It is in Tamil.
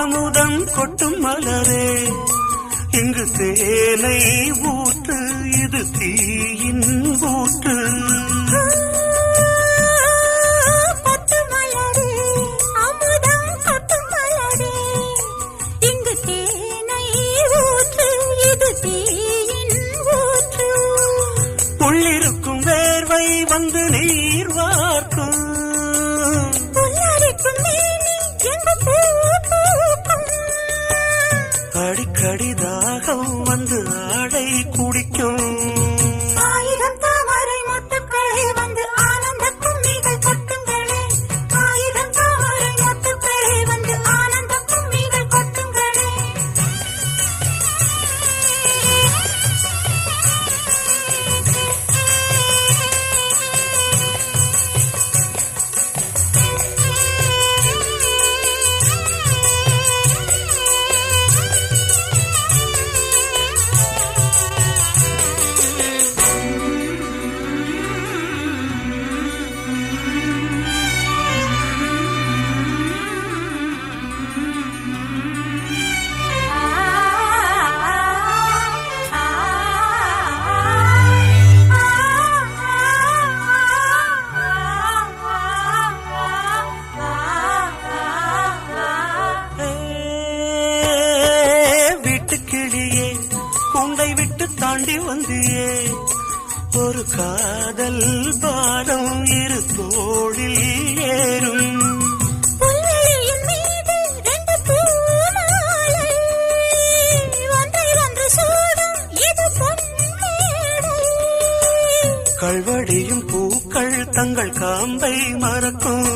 அமுதம் கொட்டும் மலரே இங்கு தேனை ஊற்று இது தீயின் ஊற்று உள்ளிருக்கும் வேர்வை வந்து நீர் வார்க்கும் அடிக்கடி தாகம் வந்து ஆடை குடிக்கும் ஆயிரம் தாமரை மொட்டுக்களே வந்து ஆனந்த கும்மிகள் கொட்டுங்களே ஆயிரம் தாமரை மொட்டுக்களே வந்து ஆனந்த கும்மிகள் கொட்டுங்களே கிளியே கூண்டை விட்டு தாண்டி வந்தியே ஒரு காதல் பாரம் இரு தோளில் ஏறும் புல்வெளியின் மீது ரெண்டு பூமாலை ஒன்றை ஒன்று சூடும் இது பொன்மேடை கல்வடியும் பூக்கள் தங்கள் காம்பை மறக்கும்